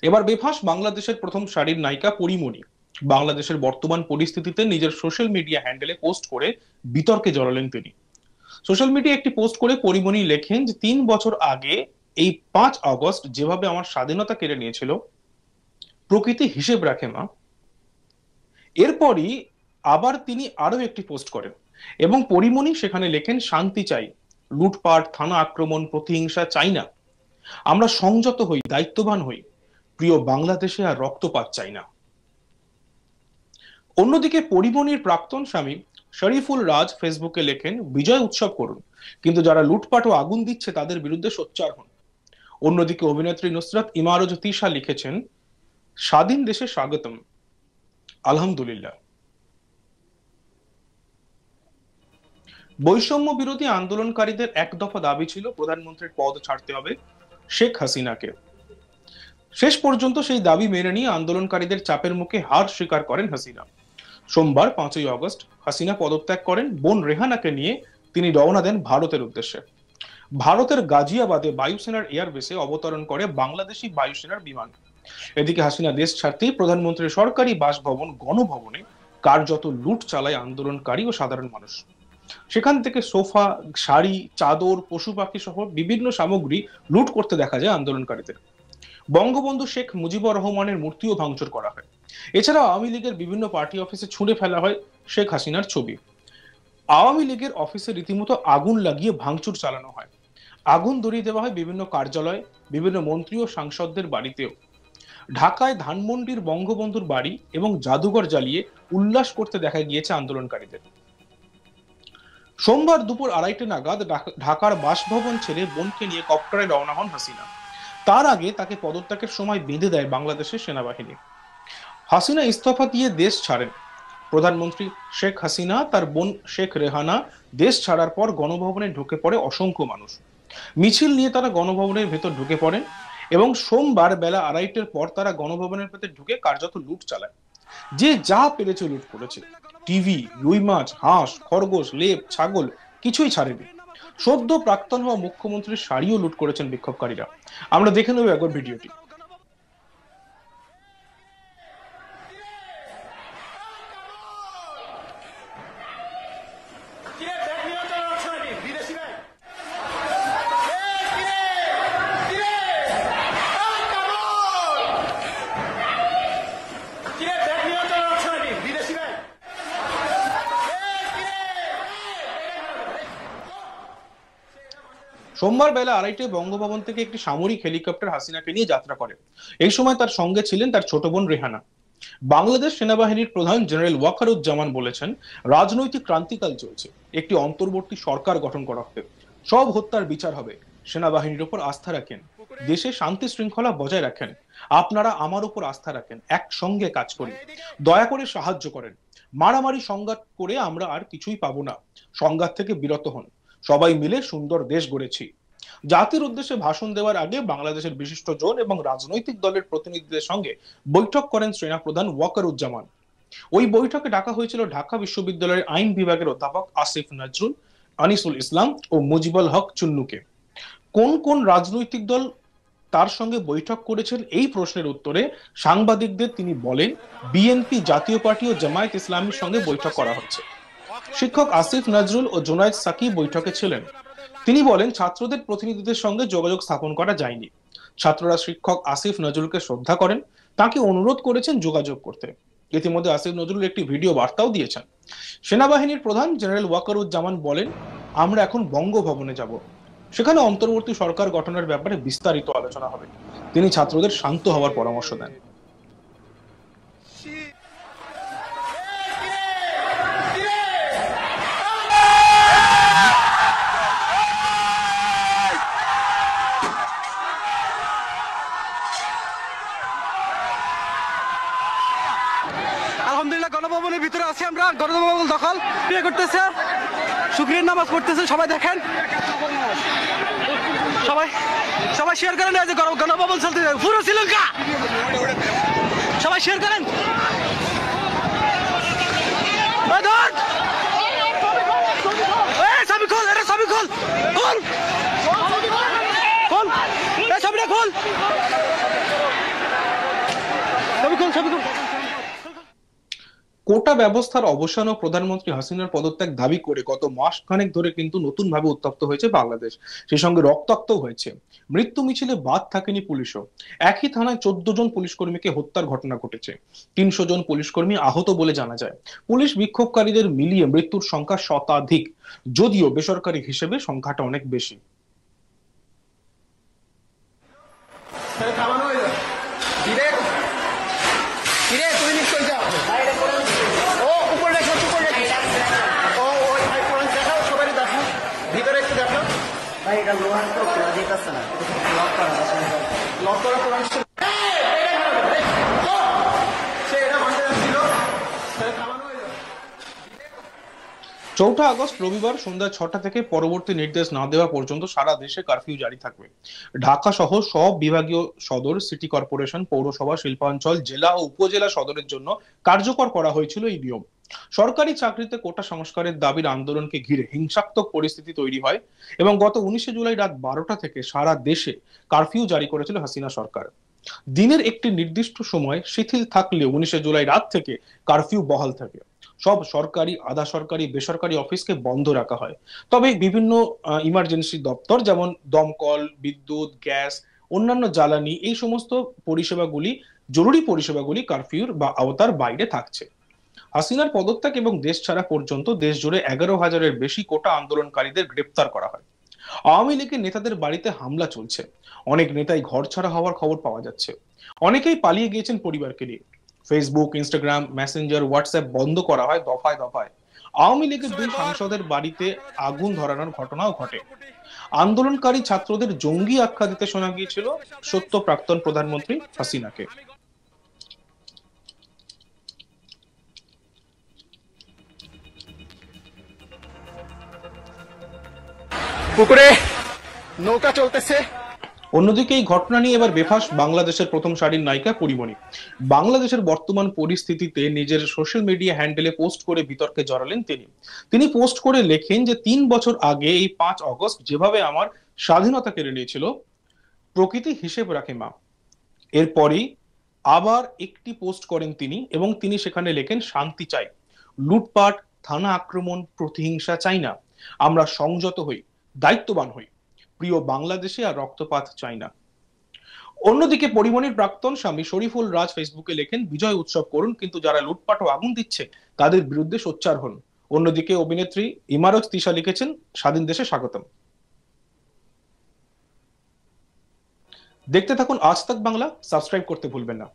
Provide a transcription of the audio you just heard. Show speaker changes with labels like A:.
A: এবার বেফাঁস বাংলাদেশের প্রথম সারির নায়িকা পরীমণি বাংলাদেশের বর্তমান পরিস্থিতিতে নিজের সোশ্যাল মিডিয়া হ্যান্ডেলে পোস্ট করে বিতর্কে জড়ালেন তিনি। সোশ্যাল মিডিয়া একটি পোস্ট করে পরীমণি লেখেন যে 3 বছর আগে এই 5 আগস্ট যেভাবে আমার স্বাধীনতা কেড়ে নিয়েছিল, প্রকৃতি হিসেব রাখে মা। এরপরই আবার তিনি আরো একটি পোস্ট করেন এবং পরীমণি সেখানে লেখেন, শান্তি চাই, লুটপাট, থানা আক্রমণ, প্রতিহিংসা চাই না। আমরা সংযত হই, দায়িত্ববান হই, প্রিয় বাংলাদেশে আর রক্তপাত চাই না। অন্যদিকে পরীমণির প্রাক্তন স্বামী শরীফুল রাজ ফেসবুকে লেখেন, বিজয় উৎসব করুন, কিন্তু যারা লুটপাট ও আগুন দিচ্ছে তাদের বিরুদ্ধে সোচ্চার হন। অন্যদিকে অভিনেত্রী নুসরাত ইমারোজ তিশা লিখেছেন, স্বাধীন দেশে স্বাগতম, আলহামদুলিল্লাহ। বৈষম্য বিরোধী আন্দোলনকারীদের এক দফা দাবি ছিল প্রধানমন্ত্রীর পদ ছাড়তে হবে শেখ হাসিনাকে। শেষ পর্যন্ত সেই দাবি মেনে নিয়ে আন্দোলনকারীদের চাপের মুখে হার স্বীকার করেন হাসিনা। সোমবার 5 আগস্ট হাসিনা পদত্যাগ করেন। বোন রেহানাকে নিয়ে তিনি রওনা দেন ভারতের উদ্দেশ্যে। ভারতের গাজিয়াবাদে বায়ুসেনার এয়ারবেসে অবতরণ করে বাংলাদেশি বায়ুসেনার বিমান। এদিকে হাসিনা দেশ ছাড়তেই প্রধানমন্ত্রীর সরকারি বাসভবন গণভবনে কার্যত লুট চালায় আন্দোলনকারী ও সাধারণ মানুষ। সেখান থেকে সোফা, শাড়ি, চাদর, পশু পাখি সহ বিভিন্ন সামগ্রী লুট করতে দেখা যায় আন্দোলনকারীদের। বঙ্গবন্ধু শেখ মুজিবুর রহমানের মূর্তিও ভাঙচুর করা হয়। এছাড়াও আওয়ামী লীগের বিভিন্ন পার্টি অফিসে ছুঁড়ে ফেলা হয় শেখ হাসিনার ছবি। আওয়ামী লীগের অফিসে রীতিমতো আগুন লাগিয়ে ভাঙচুর চালানো হয়। আগুন ধরিয়ে দেওয়া হয় বিভিন্ন কার্যালয়, বিভিন্ন মন্ত্রী ও সাংসদদের বাড়িতেও। ঢাকায় ধানমন্ডির বঙ্গবন্ধুর বাড়ি এবং জাদুঘর জ্বালিয়ে উল্লাস করতে দেখা গিয়েছে আন্দোলনকারীদের। সোমবার দুপুর 2:30 নাগাদ ঢাকার বাসভবন ছেড়ে বোনকে নিয়ে কপ্টারে রওনা হন হাসিনা। তার আগে তাকে পদত্যাগের সময় বেঁধে দেয় বাংলাদেশের সেনাবাহিনী। হাসিনা ইস্তফা দিয়ে দেশ ছাড়েন। প্রধানমন্ত্রী শেখ হাসিনা তার বোন শেখ রেহানা দেশ ছাড়ার পর গণভবনে ঢুকে পড়ে অসংখ্য মানুষ। মিছিল নিয়ে তারা গণভবনের ভেতর ঢুকে পড়েন এবং সোমবার বেলা 2:30টার পর তারা গণভবনের ভেতর ঢুকে কার্যত লুট চালায়। যে যা পেরেছে লুট করেছে। টিভি, রুই মাছ, হাঁস, খরগোশ, লেপ, ছাগল কিছুই ছাড়েনি। সদ্য প্রাক্তন হওয়া মুখ্যমন্ত্রীর শাড়িও লুট করেছেন বিক্ষোভকারীরা। আমরা দেখে নেব একবার ভিডিওটি। সোমবার বেলা 2:30টায় বঙ্গভবন থেকে একটি সামরিক হেলিকপ্টার হাসিনাকে নিয়ে যাত্রা করে। এই সময় তার সঙ্গে ছিলেন তার ছোট বোন রেহানা। বাংলাদেশ সেনাবাহিনীর প্রধান জেনারেল ওয়াকারুজ্জামান বলেছেন, রাজনৈতিক ক্রান্তিকাল চলছে, একটি অন্তর্বর্তী সরকার গঠন করা হবে, সব হত্যার বিচার হবে। সেনাবাহিনীর উপর আস্থা রাখেন, দেশে শান্তি শৃঙ্খলা বজায় রাখেন। আপনারা আমার উপর আস্থা রাখেন, একসঙ্গে কাজ করি, দয়া করে সাহায্য করেন। মারামারি সংঘাত করে আমরা আর কিছুই পাবো না, সংঘাত থেকে বিরত হন। সবাই মিলে সুন্দর দেশ গড়েছি। জাতির উদ্দেশ্যে ভাষণ দেওয়ার আগে বাংলাদেশের বিশিষ্ট জন এবং রাজনৈতিক দলের প্রতিনিধিদের সঙ্গে বৈঠক করেন সেনাপ্রধান ওয়াকারুজ্জামান। ওই বৈঠকে ডাকা হয়েছিল ঢাকা বিশ্ববিদ্যালয়ের আইন বিভাগের অধ্যাপক আসিফ নজরুল, আনিসুল ইসলাম ও মুজিবুল হক চুন্নুকে। কোন কোন রাজনৈতিক দল তার সঙ্গে বৈঠক করেছেন এই প্রশ্নের উত্তরে সাংবাদিকদের তিনি বলেন, বিএনপি, জাতীয় পার্টি ও জামায়াত ইসলামীর সঙ্গে বৈঠক করা হচ্ছে। শিক্ষক আসিফ নজরুল ও জুনায়েদ সাকি বৈঠকে ছিলেন। তিনি বলেন, ছাত্রদের প্রতিনিধিদের সঙ্গে যোগাযোগ স্থাপন করা যায়নি। ছাত্ররা শিক্ষক আসিফ নজরুলকে শ্রদ্ধা করেন, তাকে অনুরোধ করেছেন যোগাযোগ করতে। ইতিমধ্যে আসিফ নজরুল একটি ভিডিও বার্তাও দিয়েছেন। সেনাবাহিনীর প্রধান জেনারেল ওয়াকারুজ্জামান বলেন, আমরা এখন বঙ্গভবনে যাব, সেখানে অন্তর্বর্তী সরকার গঠনের ব্যাপারে বিস্তারিত আলোচনা হবে। তিনি ছাত্রদের শান্ত হওয়ার পরামর্শ দেন।
B: আলহামদুলিল্লাহ গণভবনের ভিতরে আছি আমরা। গণভবন দখল বিয়ে করতেছে, শুকরিয়ার নামাজ পড়তেছে। সবাই দেখেন, সবাই সবাই শেয়ার করেন যে গণভবন চলতে পুরো শ্রীলঙ্কা। সবাই শেয়ার করেন। ছবি খোল, এটা ছবি খোল, খোল খোল, এই ছবিটা খোল।
A: কোটা ব্যবস্থার অবসান ও প্রধানমন্ত্রী হাসিনার পদত্যাগ দাবি করে গত মাস খানেক ধরে কিন্তু নতুন ভাবে উত্তপ্ত হয়েছে বাংলাদেশ, সেই সঙ্গে রক্তাক্ত হয়েছে। মৃত্যু মিছিলে বাদ থাকেনি পুলিশও। একই থানায় 14 জন পুলিশ কর্মীকে হত্যার ঘটনা ঘটেছে, 300 জন পুলিশ কর্মী আহত বলে জানা যায়। পুলিশ বিক্ষোভকারীদের মিলিয়ে মৃত্যুর সংখ্যা শতাধিক, যদিও বেসরকারি হিসেবে সংখ্যাটা অনেক বেশি। চৌঠা আগস্ট রবিবার সন্ধ্যা 6টা থেকে পরবর্তী নির্দেশ না দেওয়া পর্যন্ত সারা দেশে কারফিউ জারি থাকবে। ঢাকা সহ সব বিভাগীয় সদর, সিটি কর্পোরেশন, পৌরসভা, শিল্পাঞ্চল, জেলা ও উপজেলা সদরের জন্য কার্যকর করা হয়েছিল এই নিয়ম। সরকারি চাকরিতে কোটা সংস্কারের দাবির আন্দোলনকে ঘিরে হিংসাত্মক পরিস্থিতি তৈরি হয় এবং গত 19 জুলাই রাত 12টা থেকে সারা দেশে কারফিউ জারি করেছিল হাসিনা সরকার। দিনের একটি নির্দিষ্ট সময় শিথিল থাকলেও 19 জুলাই রাত থেকে কারফিউ বহাল থাকে। সব সরকারি, আধা সরকারি, বেসরকারি অফিসকে বন্ধ রাখা হয়। তবে বিভিন্ন ইমার্জেন্সি দপ্তর যেমন দমকল, বিদ্যুৎ, গ্যাস, অন্যান্য জ্বালানি, এই সমস্ত পরিষেবাগুলি, জরুরি পরিষেবাগুলি কারফিউর বা আওতার বাইরে থাকছে। হাসিনার পদত্যাগ এবং দেশ ছাড়া পর্যন্ত দেশ জুড়ে 11,000-এর বেশি কোটা আন্দোলনকারীদের গ্রেপ্তার করা হয়। আওয়ামী লীগের নেতাদের বাড়িতে হামলা চলছে, অনেক নেতাই ঘর ছাড়া হওয়ার খবর পাওয়া যাচ্ছে, অনেকেই পালিয়ে গিয়েছেন পরিবারকে নিয়ে। ফেসবুক, ইনস্টাগ্রাম, মেসেঞ্জার, হোয়াটসঅ্যাপ বন্ধ করা হয় দফায় দফায়। আওয়ামী লীগের 2 সাংসদের বাড়িতে আগুন ধরানোর ঘটনাও ঘটে। আন্দোলনকারী ছাত্রদের জঙ্গি আখ্যা দিতে শোনা গিয়েছিল সত্য প্রাক্তন প্রধানমন্ত্রী হাসিনাকে।
C: পুকুরে নৌকা চলতেছে।
A: অন্যদিকে এই ঘটনা নিয়ে এবার বেফাস বাংলাদেশের প্রথম সারির নায়িকা পরীমণি। বাংলাদেশের বর্তমান পরিস্থিতিতে নিজের সোশ্যাল মিডিয়া হ্যান্ডেলে পোস্ট করে বিতর্কে জড়ালেন তিনি পোস্ট করে লেখেন যে 3 বছর আগে এই 5 আগস্ট যেভাবে আমার স্বাধীনতা কেড়ে নিয়েছিল, প্রকৃতি হিসেব রাখে মা। এরপরই আবার একটি পোস্ট করেন তিনি এবং তিনি সেখানে লেখেন, শান্তি চাই, লুটপাট, থানা আক্রমণ, প্রতিহিংসা চাই না। আমরা সংযত হই, দায়িত্ববান হই, প্রিয় বাংলাদেশে আর রক্তপাত চাই না। অন্যদিকে পরীমণির প্রাক্তন স্বামী শরীফুল রাজ ফেসবুকে লেখেন, বিজয় উৎসব করুন, কিন্তু যারা লুটপাট ও আগুন দিচ্ছে তাদের বিরুদ্ধে সোচ্চার হন। অন্যদিকে অভিনেত্রী ইমারত তিশা লিখেছেন, স্বাধীন দেশে স্বাগতম। দেখতে থাকুন আজ তাক বাংলা, সাবস্ক্রাইব করতে ভুলবেন না।